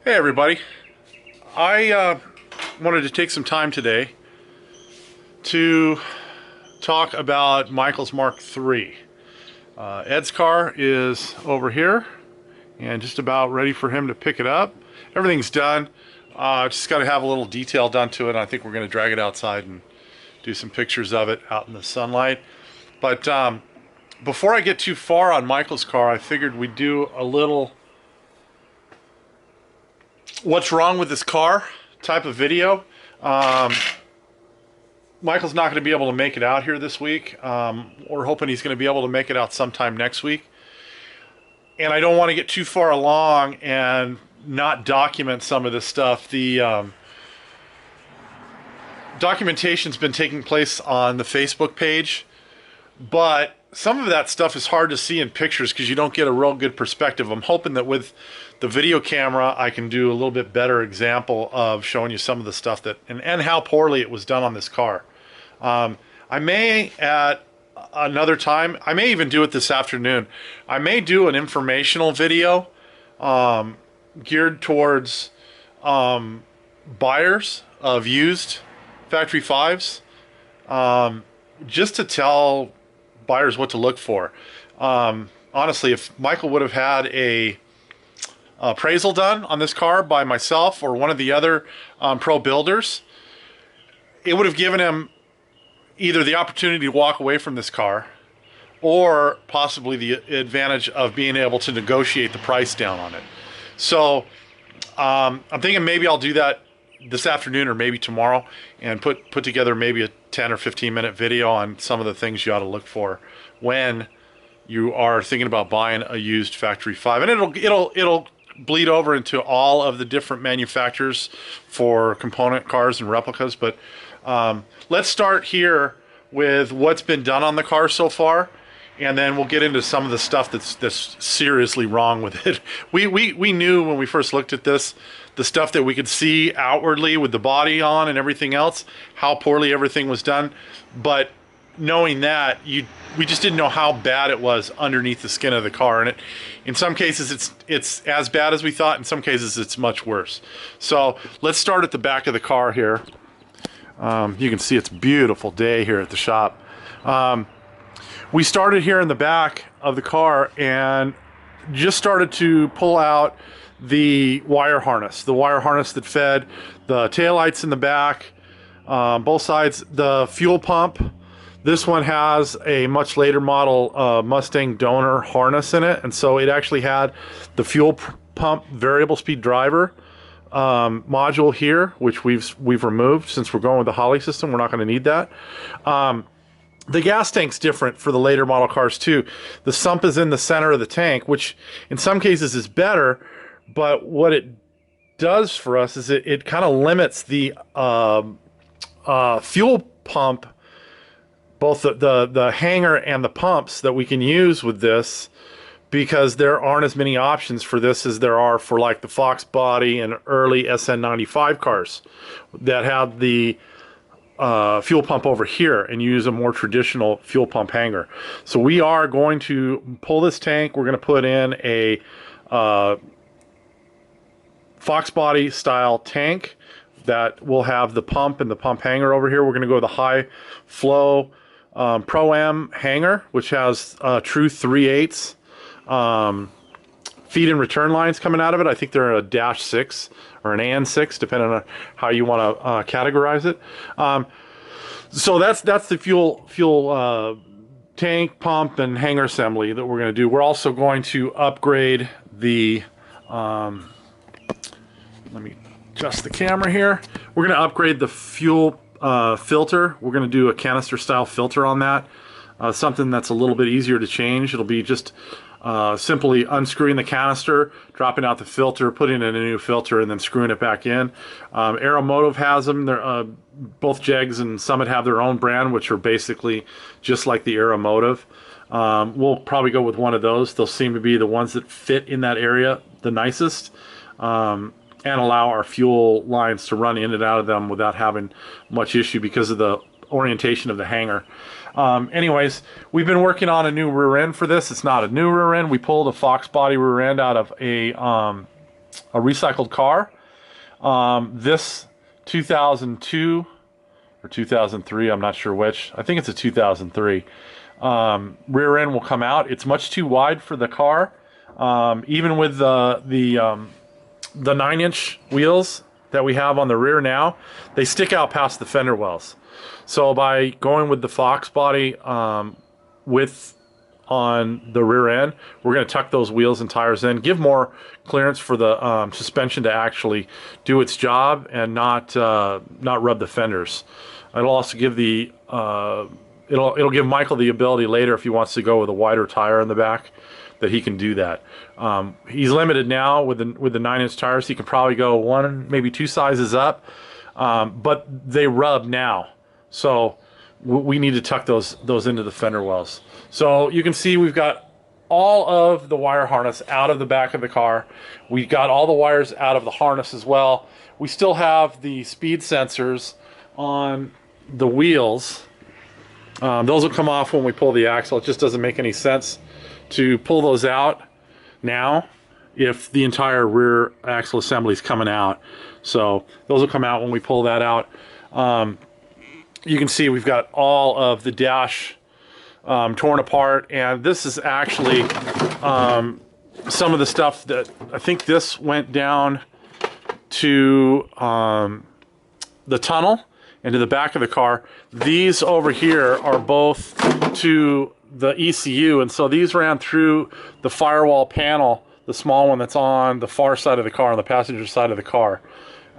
Hey everybody, I wanted to take some time today to talk about Michael's Mark III. Ed's car is over here and just about ready for him to pick it up. Everything's done, just got to have a little detail done to it. I think we're going to drag it outside and do some pictures of it out in the sunlight. But before I get too far on Michael's car, I figured we'd do a little what's wrong with this car type of video. Michael's not going to be able to make it out here this week. We're hoping he's going to be able to make it out sometime next week. And I don't want to get too far along and not document some of this stuff. The documentation's been taking place on the Facebook page, but some of that stuff is hard to see in pictures because you don't get a real good perspective. I'm hoping that with the video camera I can do a little bit better example of showing you some of the stuff that and how poorly it was done on this car. I may at another time, I may even do it this afternoon, I may do an informational video geared towards buyers of used factory fives, just to tell buyers what to look for. Honestly, if Michael would have had a appraisal done on this car by myself or one of the other pro builders, it would have given him either the opportunity to walk away from this car or possibly the advantage of being able to negotiate the price down on it. So I'm thinking maybe I'll do that this afternoon or maybe tomorrow and put together maybe a 10 or 15 minute video on some of the things you ought to look for when you are thinking about buying a used factory five. And it'll bleed over into all of the different manufacturers for component cars and replicas. But let's start here with what's been done on the car so far, and then we'll get into some of the stuff that's seriously wrong with it. We knew when we first looked at this, the stuff that we could see outwardly with the body on and everything else, how poorly everything was done. But knowing that, we just didn't know how bad it was underneath the skin of the car. And in some cases it's as bad as we thought. In some cases it's much worse. So let's start at the back of the car here. You can see it's a beautiful day here at the shop. We started here in the back of the car and just started to pull out the wire harness that fed the taillights in the back, both sides. The fuel pump, this one has a much later model Mustang donor harness in it, and so it actually had the fuel pump variable speed driver module here, which we've removed since we're going with the Holly system. We're not going to need that. The gas tank's different for the later model cars too. The sump is in the center of the tank, which in some cases is better, but what it does for us is it kind of limits the fuel pump, both the hanger and the pumps that we can use with this, because there aren't as many options for this as there are for like the Fox body and early SN95 cars that have the fuel pump over here and use a more traditional fuel pump hanger. So we are going to pull this tank. We're going to put in a Fox body style tank that will have the pump and the pump hanger over here. We're going to go with a high flow Pro-Am hanger, which has true 3/8 feed and return lines coming out of it. I think they're a -6 or an AN6, depending on how you want to categorize it. So that's the fuel tank, pump, and hanger assembly that we're going to do. We're also going to upgrade the let me adjust the camera here. We're going to upgrade the fuel filter. We're going to do a canister style filter on that. Something that's a little bit easier to change. It'll be just simply unscrewing the canister, dropping out the filter, putting in a new filter, and then screwing it back in. Aeromotive has them. They're, both Jegs and Summit have their own brand, which are basically just like the Aeromotive. We'll probably go with one of those. They'll seem to be the ones that fit in that area the nicest, and allow our fuel lines to run in and out of them without having much issue because of the orientation of the hanger. Anyways, we've been working on a new rear end for this. It's not a new rear end. We pulled a Fox body rear end out of a a recycled car. This 2002 or 2003, I'm not sure which. I think it's a 2003. Rear end will come out. It's much too wide for the car. Even with the 9-inch wheels that we have on the rear now, they stick out past the fender wells. So by going with the Fox body width on the rear end, we're going to tuck those wheels and tires in, give more clearance for the suspension to actually do its job and not rub the fenders. It'll also give the it'll give Michael the ability later, if he wants to go with a wider tire in the back, that he can do that. He's limited now with the 9-inch tires. He can probably go 1, maybe 2 sizes up, but they rub now, so we need to tuck those into the fender wells. So you can see we've got all of the wire harness out of the back of the car. We got all the wires out of the harness as well. We still have the speed sensors on the wheels. Those will come off when we pull the axle. It just doesn't make any sense to pull those out now if the entire rear axle assembly is coming out. So those will come out when we pull that out. You can see we've got all of the dash torn apart, and this is actually some of the stuff that I think this went down to the tunnel into the back of the car. These over here are both to the ECU, and so these ran through the firewall panel, the small one that's on the far side of the car, on the passenger side of the car.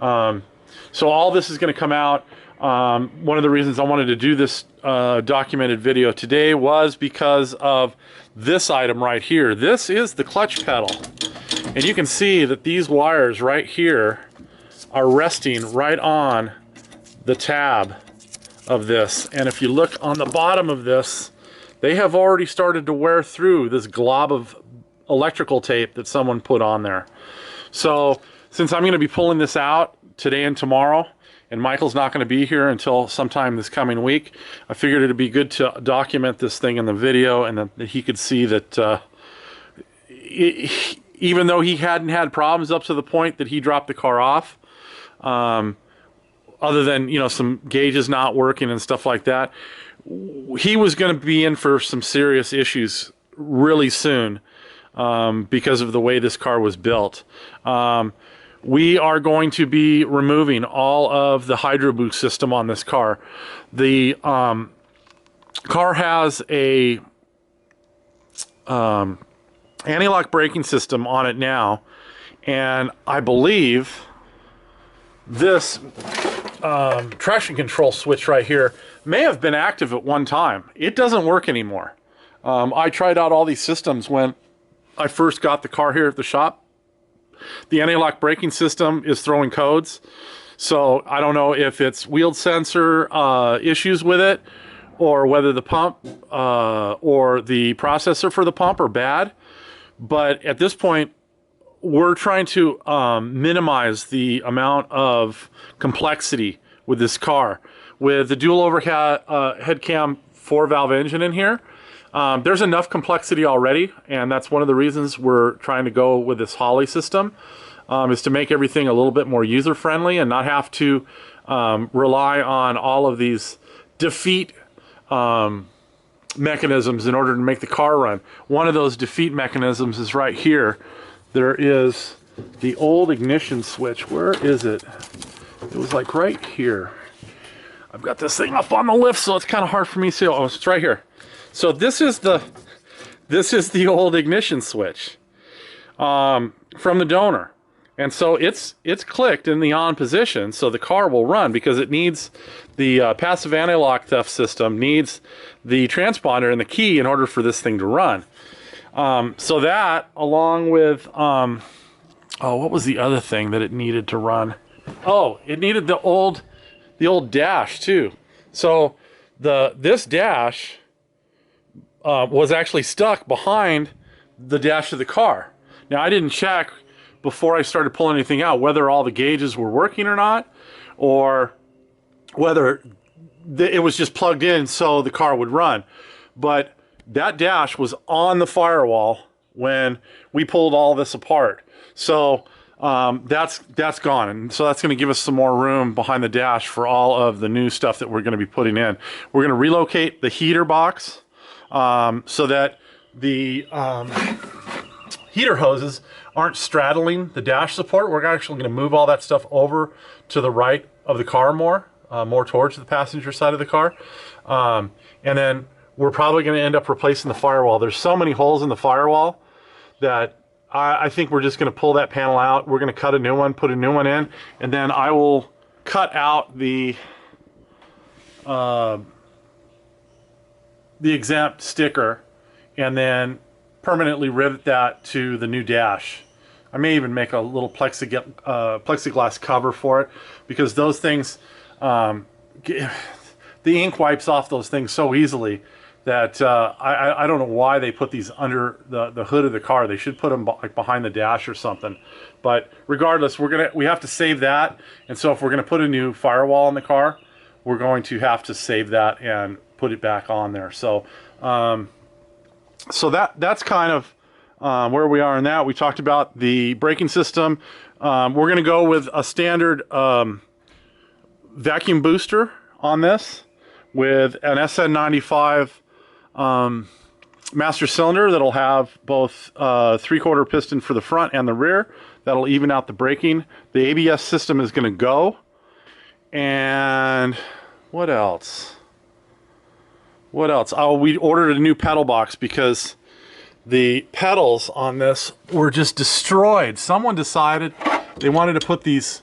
So all this is going to come out. One of the reasons I wanted to do this documented video today was because of this item right here. This is the clutch pedal, and you can see that these wires right here are resting right on the tab of this, and if you look on the bottom of this, they have already started to wear through this glob of electrical tape that someone put on there. So since I'm going to be pulling this out today and tomorrow, and Michael's not going to be here until sometime this coming week, I figured it'd be good to document this thing in the video, and that he could see that even though he hadn't had problems up to the point that he dropped the car off, other than, you know, some gauges not working and stuff like that, he was going to be in for some serious issues really soon because of the way this car was built. We are going to be removing all of the hydro boost system on this car. The car has a anti-lock braking system on it now, and I believe this traction control switch right here may have been active at one time. It doesn't work anymore. I tried out all these systems when I first got the car here at the shop. The anti-lock braking system is throwing codes, so I don't know if it's wheel sensor issues with it, or whether the pump or the processor for the pump are bad. But at this point, we're trying to minimize the amount of complexity with this car. With the dual overhead head cam 4-valve engine in here, there's enough complexity already, and that's one of the reasons we're trying to go with this Holley system, is to make everything a little bit more user-friendly and not have to rely on all of these defeat mechanisms in order to make the car run. One of those defeat mechanisms is right here. There is the old ignition switch. Where is it? It was like right here. I've got this thing up on the lift, so it's kind of hard for me to see. Oh, it's right here. So this is the old ignition switch from the donor, and so it's clicked in the on position, so the car will run, because it needs the passive anti-lock theft system needs the transponder and the key in order for this thing to run. So that, along with oh, what was the other thing that it needed to run? Oh, it needed the old dash too. So this dash was actually stuck behind the dash of the car. Now, I didn't check before I started pulling anything out whether all the gauges were working or not, or whether it was just plugged in so the car would run. But that dash was on the firewall when we pulled all this apart. So that's gone, and so that's going to give us some more room behind the dash for all of the new stuff that we're going to be putting in. We're going to relocate the heater box so that the heater hoses aren't straddling the dash support. We're actually going to move all that stuff over to the right of the car more towards the passenger side of the car, and then we're probably going to end up replacing the firewall. There's so many holes in the firewall that I think we're just going to pull that panel out. We're going to cut a new one, put a new one in, and then I will cut out the exempt sticker and then permanently rivet that to the new dash. I may even make a little plexiglass cover for it, because those things, the ink wipes off those things so easily that I don't know why they put these under the hood of the car. They should put them like behind the dash or something. But regardless, we have to save that, and so if we're gonna put a new firewall in the car, we're going to have to save that and put it back on there. So so that's kind of where we are in that. We talked about the braking system. We're gonna go with a standard vacuum booster on this with an SN95 master cylinder that'll have both 3/4 piston for the front and the rear. That'll even out the braking. The ABS system is going to go. And what else? What else? Oh, we ordered a new pedal box because the pedals on this were just destroyed. Someone decided they wanted to put these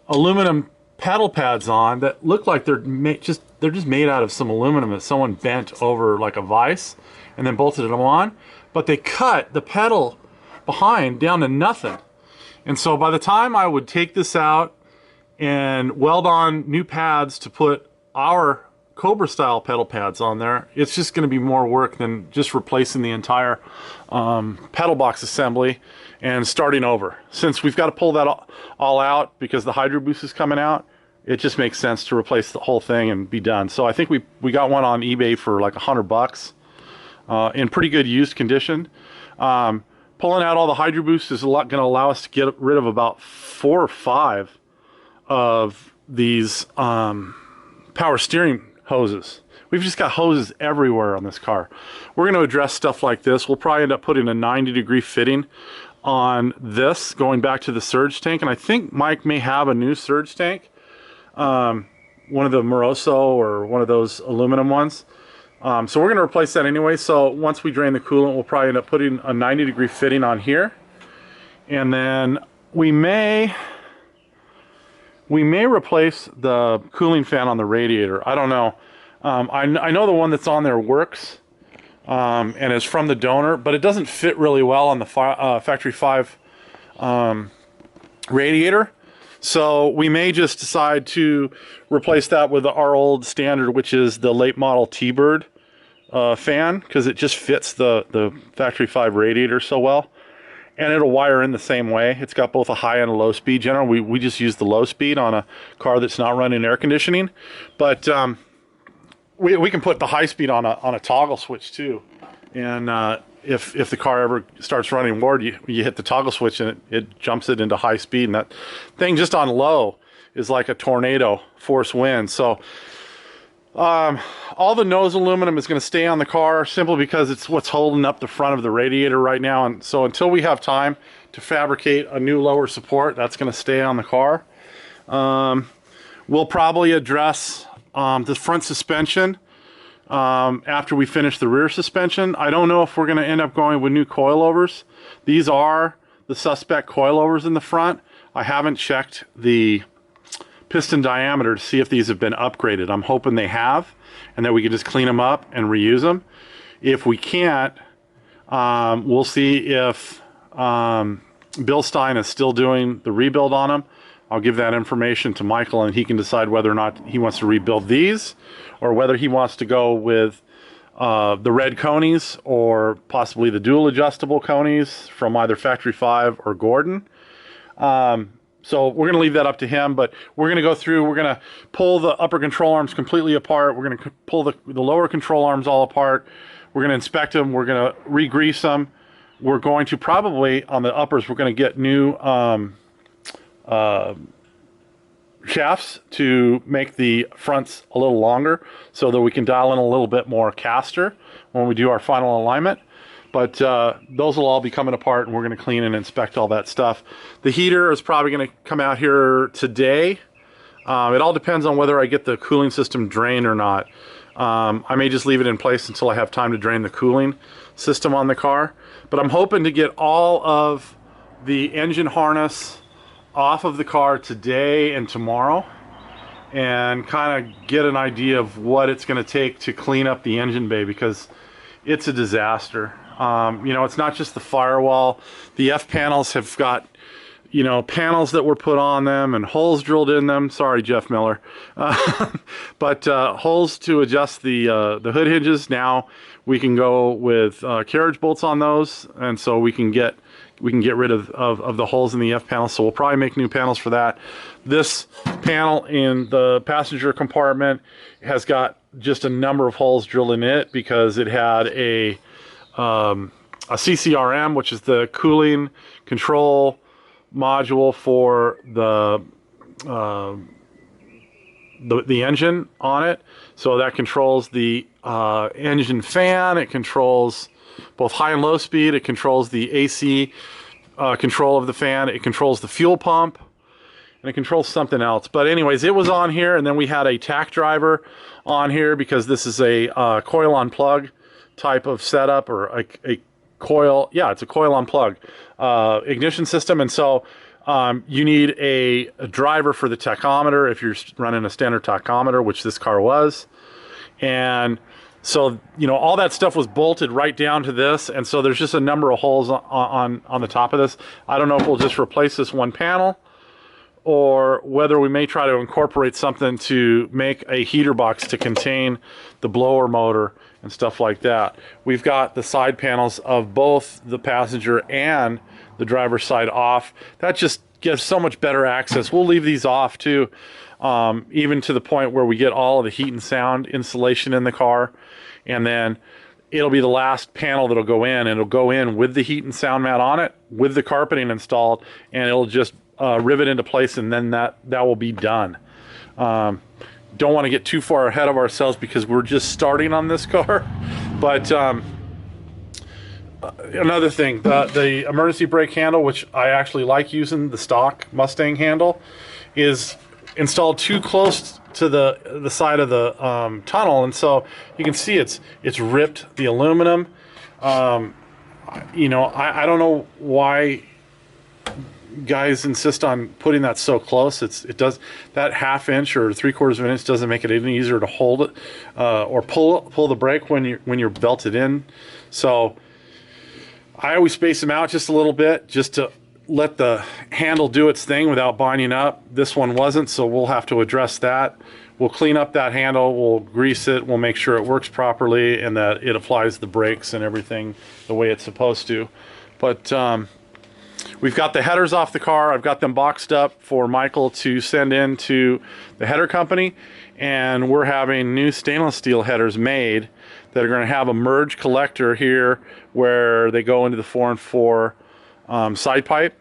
aluminum pedal pads on that look like they're just made out of some aluminum that someone bent over like a vise and then bolted them on, but they cut the pedal behind down to nothing. And so by the time I would take this out and weld on new pads to put our Cobra style pedal pads on there, it's just going to be more work than just replacing the entire pedal box assembly and starting over. Since we've got to pull that all out because the Hydro Boost is coming out, it just makes sense to replace the whole thing and be done. So I think we got one on eBay for like $100 in pretty good used condition. Pulling out all the Hydro Boost is going to allow us to get rid of about 4 or 5 of these power steering hoses. We've just got hoses everywhere on this car. We're going to address stuff like this. We'll probably end up putting a 90-degree fitting on this, going back to the surge tank. And I think Mike may have a new surge tank, one of the Moroso or one of those aluminum ones. So we're going to replace that anyway. So once we drain the coolant, we'll probably end up putting a 90-degree fitting on here. And then we may replace the cooling fan on the radiator. I don't know. I know the one that's on there works and is from the donor, but it doesn't fit really well on the Factory 5 radiator. So we may just decide to replace that with our old standard, which is the late model T-Bird fan, because it just fits the Factory 5 radiator so well. And it'll wire in the same way. It's got both a high and a low speed. Generally, we just use the low speed on a car that's not running air conditioning. But we can put the high speed on a toggle switch too. And if the car ever starts running lower, you hit the toggle switch and it jumps it into high speed. And that thing just on low is like a tornado force wind. So all the nose aluminum is going to stay on the car simply because it's what's holding up the front of the radiator right now. And so until we have time to fabricate a new lower support, that's going to stay on the car. We'll probably address the front suspension after we finish the rear suspension. I don't know if we're going to end up going with new coilovers. These are the suspect coilovers in the front. I haven't checked the piston diameter to see if these have been upgraded. I'm hoping they have, and that we can just clean them up and reuse them. If we can't, we'll see if Bill Stein is still doing the rebuild on them. I'll give that information to Michael, and he can decide whether or not he wants to rebuild these, or whether he wants to go with the red conies, or possibly the dual adjustable conies from either Factory 5 or Gordon. So we're going to leave that up to him, but we're going to go through, we're going to pull the upper control arms completely apart. We're going to pull the lower control arms all apart. We're going to inspect them. We're going to re-grease them. We're going to probably, on the uppers, we're going to get new shafts to make the fronts a little longer so that we can dial in a little bit more caster when we do our final alignment. But those will all be coming apart, and we're going to clean and inspect all that stuff. The heater is probably going to come out here today. It all depends on whether I get the cooling system drained or not. I may just leave it in place until I have time to drain the cooling system on the car. But I'm hoping to get all of the engine harness off of the car today and tomorrow, and kind of get an idea of what it's going to take to clean up the engine bay, because it's a disaster. You know, it's not just the firewall. The F panels have got, you know, panels that were put on them and holes drilled in them. Sorry, Jeff Miller. But holes to adjust the hood hinges. Now we can go with carriage bolts on those, and so we can get rid of the holes in the F panels. So we'll probably make new panels for that. This panel in the passenger compartment has got just a number of holes drilled in it because it had a CCRM, which is the cooling control module for the engine on it. So that controls the engine fan. It controls both high and low speed. It controls the AC control of the fan. It controls the fuel pump, and it controls something else. But anyways, it was on here, and then we had a tack driver on here because this is a coil on plug type of setup, or a coil. Yeah, it's a coil on plug ignition system, and so you need a driver for the tachometer if you're running a standard tachometer, which this car was. And so, you know, all that stuff was bolted right down to this, and so there's just a number of holes on the top of this. I don't know if we'll just replace this one panel, or whether we may try to incorporate something to make a heater box to contain the blower motor and stuff like that. We've got the side panels of both the passenger and the driver's side off. That just gives so much better access. We'll leave these off too, even to the point where we get all of the heat and sound insulation in the car, and then it'll be the last panel that'll go in, and it'll go in with the heat and sound mat on it, with the carpeting installed, and it'll just rivet into place, and then that will be done. Don't want to get too far ahead of ourselves because we're just starting on this car. But another thing, the emergency brake handle, which I actually like using, the stock Mustang handle, is installed too close to the side of the tunnel, and so you can see it's ripped the aluminum. You know, I don't know why guys insist on putting that so close. It does, that ½ inch or 3/4 of an inch doesn't make it any easier to hold it or pull the brake when you're belted in. So I always space them out just a little bit, just to let the handle do its thing without binding up. This one wasn't, so we'll have to address that. We'll clean up that handle, we'll grease it, we'll make sure it works properly and that it applies the brakes and everything the way it's supposed to. But we've got the headers off the car. I've got them boxed up for Michael to send in to the header company, and we're having new stainless steel headers made that are going to have a merge collector here where they go into the 4-in-4 side pipe,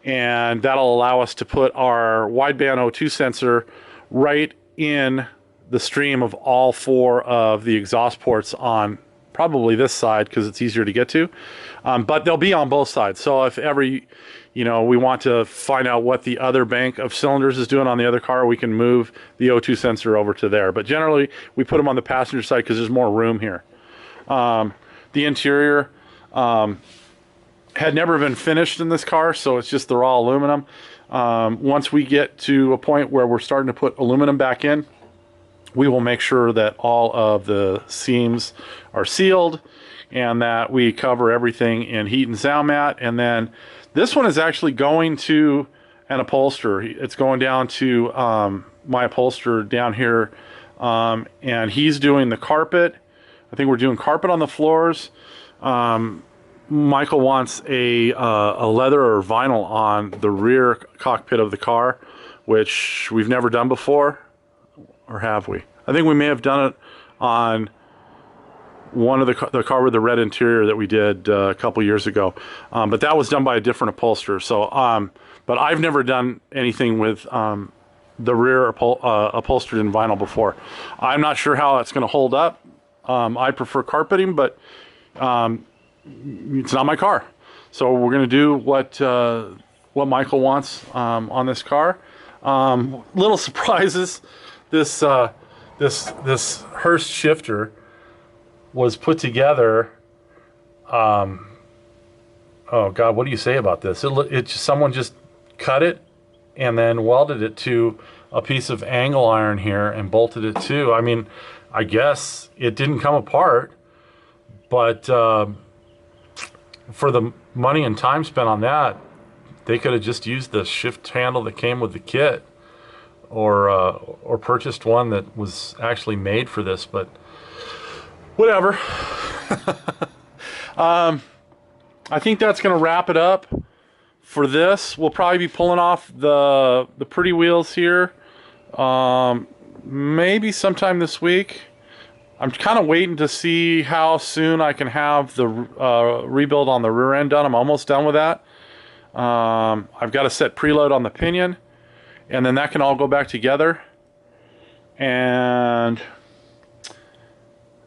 and that'll allow us to put our wideband O2 sensor right in the stream of all 4 of the exhaust ports on probably this side because it's easier to get to, but they'll be on both sides. So if we want to find out what the other bank of cylinders is doing on the other car, we can move the O2 sensor over to there. But generally we put them on the passenger side because there's more room here. The interior had never been finished in this car, so it's just the raw aluminum. Once we get to a point where we're starting to put aluminum back in, we will make sure that all of the seams are sealed and that we cover everything in heat and sound mat. And then this one is actually going to an upholsterer. It's going down to my upholsterer down here, and he's doing the carpet. I think we're doing carpet on the floors. Michael wants a leather or vinyl on the rear cockpit of the car, which we've never done before. Or have we? I think we may have done it on one of the car with the red interior that we did a couple years ago, but that was done by a different upholsterer. So, but I've never done anything with the rear upholstered in vinyl before. I'm not sure how it's going to hold up. I prefer carpeting, but it's not my car. So we're going to do what Michael wants on this car. Little surprises. This Hurst shifter was put together. Oh God, what do you say about this? Someone just cut it and then welded it to a piece of angle iron here and bolted it to. I mean, I guess it didn't come apart, but for the money and time spent on that, they could have just used the shift handle that came with the kit, or purchased one that was actually made for this. But whatever. I think that's going to wrap it up for this. We'll probably be pulling off the pretty wheels here maybe sometime this week. I'm kind of waiting to see how soon I can have the rebuild on the rear end done. I'm almost done with that. I've got to set preload on the pinion, and then that can all go back together. And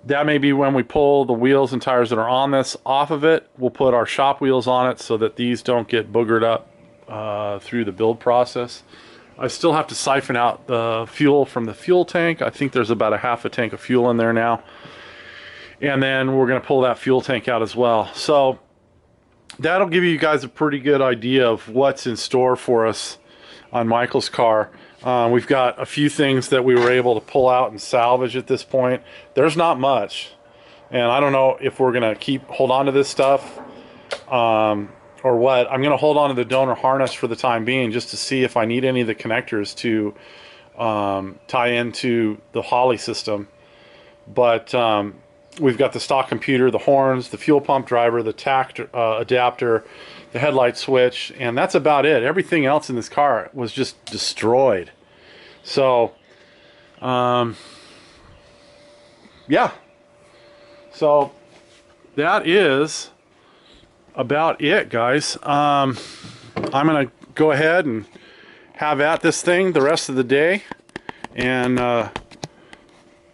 that may be when we pull the wheels and tires that are on this off of it. We'll put our shop wheels on it so that these don't get boogered up through the build process. I still have to siphon out the fuel from the fuel tank. I think there's about a half a tank of fuel in there now. And then we're going to pull that fuel tank out as well. So that'll give you guys a pretty good idea of what's in store for us on Michael's car. We've got a few things that we were able to pull out and salvage at this point. There's not much, and I don't know if we're gonna hold on to this stuff or what. I'm gonna hold on to the donor harness for the time being, just to see if I need any of the connectors to tie into the Holley system. But we've got the stock computer, the horns, the fuel pump driver, the tach adapter, the headlight switch, and that's about it. Everything else in this car was just destroyed. So yeah, so that is about it, guys. I'm gonna go ahead and have at this thing the rest of the day, and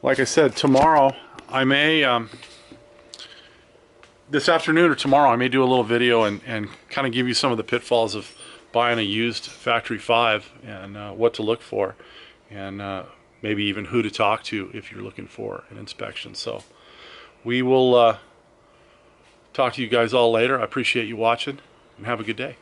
like I said, tomorrow I may this afternoon or tomorrow I may do a little video and kind of give you some of the pitfalls of buying a used factory 5 and what to look for, and maybe even who to talk to if you're looking for an inspection. So we will talk to you guys all later. I appreciate you watching, and have a good day.